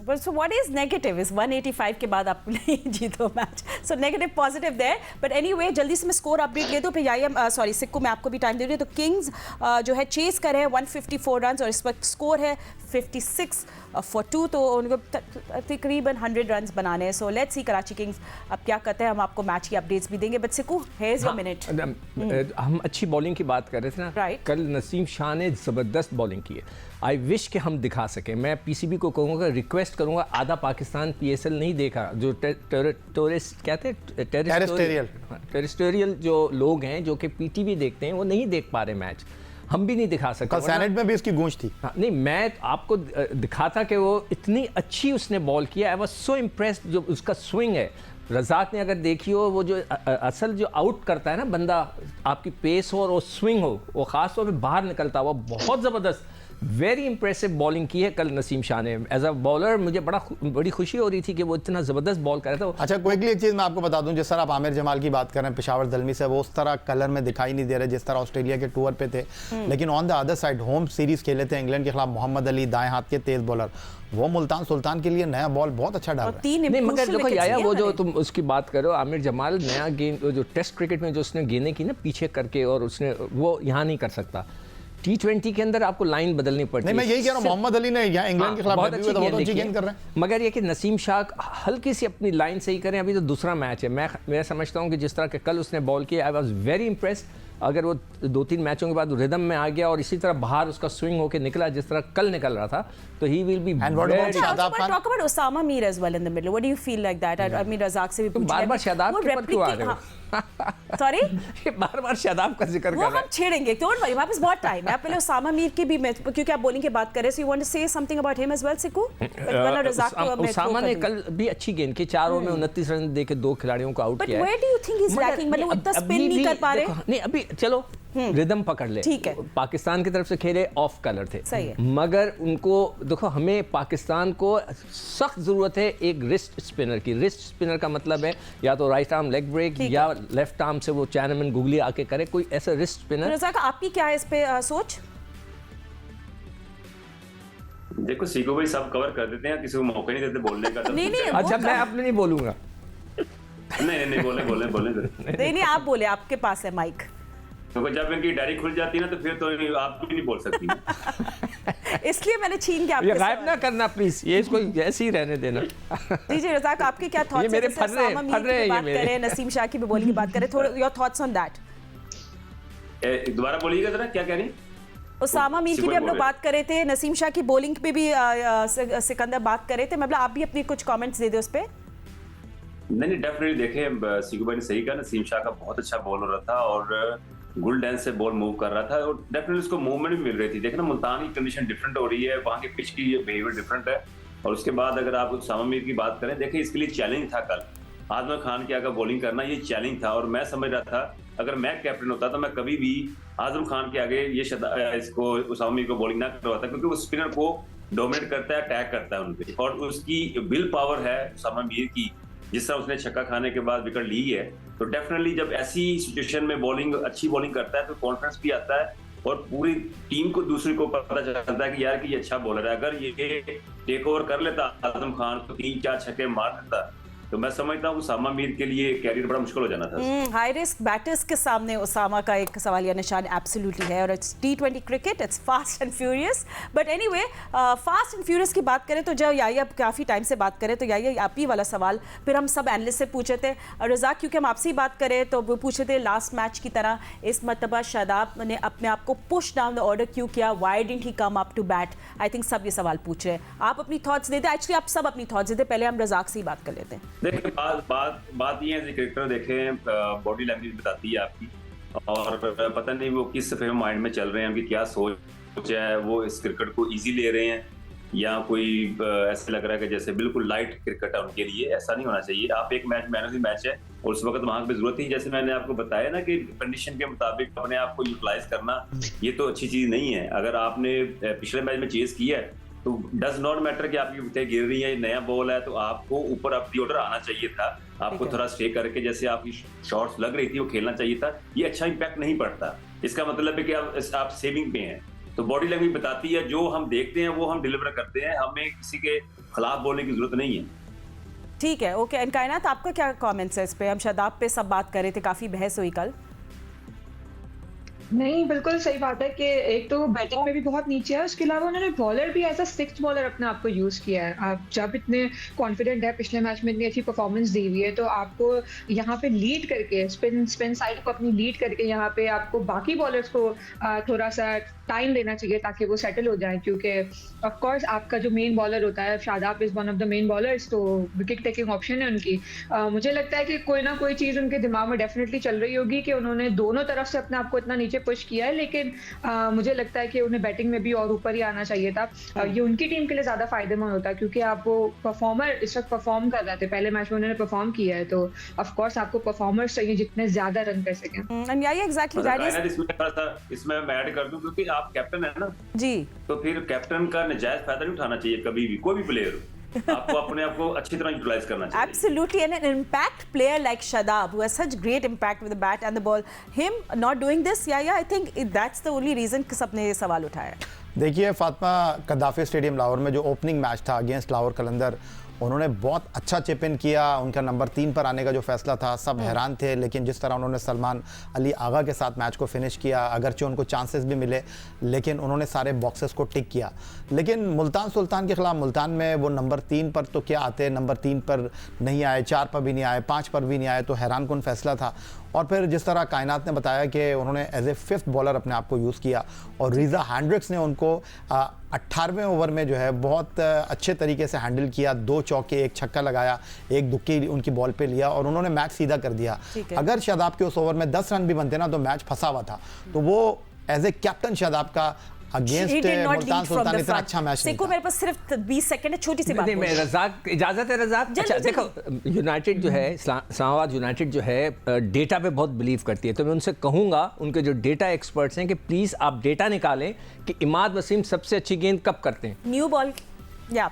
But so what is negative? Is 185 के बाद आप नहीं जीतो match. So negative positive there. But anyway, जल्दी से मैं स्कोर अपडेट ले दूँ. फिर याया सॉरी सिक्कू मैं आपको भी टाइम दे रही हूँ. तो किंग्स जो है चेस कर रहे हैं 154 रन और इस वक्त स्कोर है 56 for 2. तो उनको तकरीबन 100 रन बनाने हैं. So let's see Karachi Kings अब क्या करते हैं. हम आपको मैच की अपडेट्स भी देंगे. But Sikku hairs your minute. हम अच्छी बॉलिंग की बात कर रहे थे ना. Right. कल नसीम शाह ने ज़बरदस्त बॉलिंग की है. आई विश कि हम दिखा सकें. मैं पीसीबी को कहूँगा, रिक्वेस्ट करूँगा. आधा पाकिस्तान पीएसएल नहीं देखा. जो टूरिस्ट कहते हैं टेरिस्टोरियल जो लोग हैं जो कि पीटीवी देखते हैं वो नहीं देख पा रहे मैच. हम भी नहीं दिखा सकते. कल सैनेट में भी इसकी गूंज थी. नहीं, मैं आपको दिखाता कि वो इतनी अच्छी उसने बॉल किया. I was so impressed. जो उसका स्विंग है, रज़ाक ने अगर देखी हो, वो जो असल जो आउट करता है ना बंदा, आपकी पेस हो और वो स्विंग हो, वो ख़ास तौर पे बाहर निकलता हुआ, बहुत ज़बरदस्त वेरी इंप्रेसिव बॉलिंग की है कल नसीम शाह ने. एज अ बॉलर मुझे बड़ी खुशी हो रही थी कि वो इतना ज़बरदस्त बॉल कर रहा था. अच्छा, क्विकली एक चीज़ मैं आपको बता दूं, जिस तरह आप आमिर जमाल की बात कर रहे हैं पेशावर दलमी से, वो उस तरह कलर में दिखाई नहीं दे रहे जिस तरह ऑस्ट्रेलिया के टूर पे थे. लेकिन on the other side home series खेले थे इंग्लैंड के खिलाफ. मोहम्मद अली दाएं हाथ के तेज़ बॉलर, वो मुल्तान सुल्तान के लिए नया बॉल बहुत अच्छा डाल रहा है. नहीं मगर देखो याया, वो जो तुम उसकी बात करो, आमिर जमाल नया गेंद जो टेस्ट क्रिकेट में जो उसने गेंदें की ना पीछे करके, और उसने वो यहाँ नहीं कर सकता. T20 के अंदर आपको लाइन बदलनी पड़ती है. नहीं, मैं यही कह रहा हूँ, मोहम्मद अली ने यहाँ इंग्लैंड के खिलाफ बहुत अच्छी गेंद कर रहे हैं. मगर ये कि नसीम शाह हल्की सी अपनी लाइन सही करें. अभी तो दूसरा मैच है. मैं समझता हूँ कि जिस तरह के कल उसने बॉल किया, आई वाज वेरी इंप्रेस्ड. अगर वो 2-3 मैचों के बाद रिदम में आ गया और इसी तरह बाहर उसका स्विंग होकर निकला जिस तरह कल निकल रहा था, तो he will be. talk about Osama Mir as well in the middle. What do you feel like that? I mean Razak से भी पूछा. बार-बार शादाब के ऊपर क्यों आ रहे हो? सॉरी, ये बार-बार शादाब का जिक्र कर रहे हैं. वो हम छेड़ेंगे. डोंट वरी, हमारे पास बहुत टाइम है. आप पहले उसामा मीर की भी, क्योंकि आप बॉलिंग की बात कर रहे हैं, so you want to say something about him as well सिकू. उसामा ने कल भी अच्छी गेंद की. 4 ओवर में 29 रन देके 2 खिलाड़ियों को आउट किया. But where do you think he is lacking? मतलब इतना स्पिन नहीं कर पा रहे. नहीं, अभी चलो रिदम पकड़ ले. ठीक है, पाकिस्तान की तरफ से खेले ऑफ कलर थे. सही है. मगर उनको देखो, हमें पाकिस्तान को सख्त जरूरत है एक रिस्ट स्पिनर की. रिस्ट स्पिनर का मतलब है या तो राइट आर्म लेग ब्रेक या लेफ्ट आर्म से वो चैनमैन गुगली आके करे, कोई ऐसा रिस्ट स्पिनर. रज़ाक, आपकी क्या है इस पे सोच? देखो सीको भाई सब कवर कर देते हैं, किसी को मौका नहीं देते बोलने का. नहीं, अच्छा, मैं अपने नहीं बोलूंगा. नहीं, बोले. नहीं, आप बोले, आपके पास है माइक. तो जब इनकी डायरी खुल जाती है ना, तो फिर तो आप भी नहीं बोल सकती. इसलिए मैंने छीन के आपके गायब ना करना प्लीज. ये इसको ऐसे ही रहने देना. जी रज़ाक, आपके क्या थॉट्स हैं? मेरे फर रहे बात करें, नसीम शाह की भी बॉलिंग की बात करें, थोड़े योर थॉट्स ऑन दैट. दोबारा बोलिएगा जरा, क्या कह रही? उसामा मीर की भी हम लोग बात कर रहे थे, नसीम शाह की बॉलिंग पे भी सिकंदर बात कर रहे थे. मतलब आप भी अपनी कुछ कमेंट्स दे दो उस पे. नहीं, डेफिनेटली देखें, सीको भाई ने सही कहा. नसीम शाह का बहुत अच्छा बॉल हो रहा था और गुल डैंस से बॉल मूव कर रहा था और डेफिनेटली उसको मूवमेंट भी मिल रही थी. देखना, मुल्तान की कंडीशन डिफरेंट हो रही है, वहाँ के पिच की बिहेवियर डिफरेंट है. और उसके बाद अगर आप उसामा मीर की बात करें, देखिए इसके लिए चैलेंज था कल. आजम खान के आगे बॉलिंग करना ये चैलेंज था. और मैं समझ रहा था अगर मैं कैप्टन होता तो मैं कभी भी आजम खान के आगे इसको उसामा मीर को बॉलिंग ना करवाता, क्योंकि वो स्पिनर को डोमिनेट करता है, अटैक करता है उनपे. और उसकी विल पावर है उसामा मीर की, जिस तरह उसने छक्का खाने के बाद विकेट ली है. तो डेफिनेटली जब ऐसी सिचुएशन में अच्छी बॉलिंग करता है तो कॉन्फिडेंस भी आता है और पूरी टीम को, दूसरे को पता चलता है कि यार कि ये अच्छा बॉलर है. अगर ये टेक ओवर कर लेता आजम खान तो 3-4 छक्के मार देता. तो मैं समझता हूँ उसामा मीर के लिए कैरियर बड़ा मुश्किल हो जाना था. हाई रिस्क बैटर्स के सामने उसामा का एक सवालिया निशान एब्सोल्युटली है. और it's T20 cricket, it's fast and furious. But anyway, fast and furious की बात करें तो जब याया काफ़ी टाइम से बात करें तो याया आप ही वाला सवाल फिर हम सब एनालिस्ट से पूछे थे. रज़ाक, क्योंकि हम आपसे ही बात करें तो वो पूछे थे लास्ट मैच की तरह इस मरतबा शादाब ने अपने आप को पुश डाउन द ऑर्डर क्यों किया, why didn't he come up to bat. I think सब ये सवाल पूछ रहे हैं. आप अपनी थॉट्स देते, एक्चुअली आप सब अपनी थॉट्स देते. पहले हम रज़ाक से ही बात कर लेते हैं. देखिए, बात ये है, क्रिकेटर देखें बॉडी लैंग्वेज बताती है आपकी, और पता नहीं वो किस फ्रेम माइंड में चल रहे हैं, उनकी क्या सोच है. वो इस क्रिकेट को इजी ले रहे हैं या कोई ऐसे लग रहा है कि जैसे बिल्कुल लाइट क्रिकेट है उनके लिए. ऐसा नहीं होना चाहिए. आप एक match man of the match है और उस वक्त वहां पे जरूरत थी, जैसे मैंने आपको बताया ना कि कंडीशन के मुताबिक अपने आप को यूटिलाइज करना ये तो अच्छी चीज नहीं है. अगर आपने पिछले मैच में चेज किया है तो डज नॉट मैटर कि आपकी विकेट गिर रही है, नया बॉल है, तो आपको ऊपर अप दी ऑर्डर आना चाहिए था. आपको थोड़ा स्टे करके जैसे आपकी शॉट्स लग रही थी वो खेलना चाहिए था. ये अच्छा इंपैक्ट नहीं पड़ता. इसका मतलब है कि आप सेविंग पे हैं. तो बॉडी लैंग्वेज बताती है, जो हम देखते हैं वो हम डिलीवर करते हैं, हमें किसी के खिलाफ बोलने की जरूरत नहीं है। ठीक है, ओके। एंड कायनात, आपका क्या कमेंट्स है इस पे? हम शादाब पे सब बात कर रहे थे, काफी बहस हुई कल। नहीं, बिल्कुल सही बात है कि एक तो बैटिंग में भी बहुत नीचे है, उसके अलावा उन्होंने बॉलर भी एज अ सिक्स्थ बॉलर अपने आप को यूज़ किया है। आप जब इतने कॉन्फिडेंट है, पिछले मैच में इतनी अच्छी परफॉर्मेंस दी हुई है, तो आपको यहाँ पे लीड करके स्पिन साइड को अपनी लीड करके यहाँ पे आपको बाकी बॉलर्स को थोड़ा सा टाइम देना चाहिए ताकि वो सेटल हो जाए, क्योंकि ऑफ कोर्स आपका जो मेन बॉलर होता है, Shadab is one of the main bowlers, तो विकेट टेकिंग ऑप्शन है उनकी। मुझे लगता है कि कोई ना कोई चीज़ उनके दिमाग में डेफिनेटली चल रही होगी कि उन्होंने दोनों तरफ से अपने आप को इतना नीचे पुश किया है, लेकिन मुझे लगता है कि उन्हें बैटिंग में भी और ऊपर ही आना चाहिए था। ये उनकी टीम के लिए ज़्यादा फायदेमंद होता है, क्योंकि आप वो परफॉर्मर इस वक्त परफॉर्म कर रहे थे, पहले मैच में उन्होंने परफॉर्म किया है, तो ऑफ कोर्स आपको परफॉर्मर्स चाहिए जितने ज़्यादा रन कर सकें। एंड या एग्जैक्टली दैट इज, इसमें थोड़ा सा इसमें मैं ऐड कर दूं, क्योंकि आप कैप्टन है ना, जी, तो फिर कैप्टन का नजायज फायदा नहीं उठाना चाहिए कभी भी, कोई भी प्लेयर हो। आपको अपने आप को अच्छी तरह यूटिलाइज करना चाहिए। absolutely. And an impact player like Shadab, who has such great impact with the bat and the ball, him not doing this, yeah, I think that's the only reason कि सबने ये सवाल उठाया। देखिए, फातिमा, कद्दाफी स्टेडियम लाहौर में जो ओपनिंग मैच था against Lahore कलंदर, उन्होंने बहुत अच्छा चिप इन किया। उनका नंबर 3 पर आने का जो फैसला था, सब हैरान थे, लेकिन जिस तरह उन्होंने सलमान अली आगा के साथ मैच को फिनिश किया, अगरचे उनको चांसेस भी मिले, लेकिन उन्होंने सारे बॉक्सेस को टिक किया। लेकिन मुल्तान सुल्तान के खिलाफ मुल्तान में वो नंबर 3 पर तो क्या आते, नंबर 3 पर नहीं आए, 4 पर भी नहीं आए, 5 पर भी नहीं आए, तो हैरान कुन फैसला था। और फिर जिस तरह कायनात ने बताया कि उन्होंने एज ए 5th बॉलर अपने आप को यूज़ किया, और रीज़ा हैंड्रिक्स ने उनको 18वें ओवर में जो है बहुत अच्छे तरीके से हैंडल किया। 2 चौके, 1 छक्का लगाया, 1 दुक्की उनकी बॉल पे लिया, और उन्होंने मैच सीधा कर दिया। अगर शादाब के उस ओवर में 10 रन भी बनते ना, तो मैच फंसा हुआ था। तो वो एज ए कैप्टन शादाब का अगेंस्ट मुल्तान सुल्तान इतना अच्छा मैच नहीं था। मेरे पास सिर्फ 20 सेकंड है, छोटी सी बात। नहीं, मैं रज़ाक, इजाज़त है रज़ाक? अच्छा देखो, यूनाइटेड जो है, इस्लामाबाद यूनाइटेड जो है डेटा पे बहुत बिलीव करती है, तो मैं उनसे कहूँगा, उनके जो डेटा एक्सपर्ट्स हैं, कि प्लीज़ आप डेटा निकालें कि इमाद वसीम सबसे अच्छी गेंद कब करते हैं। न्यू बॉल, या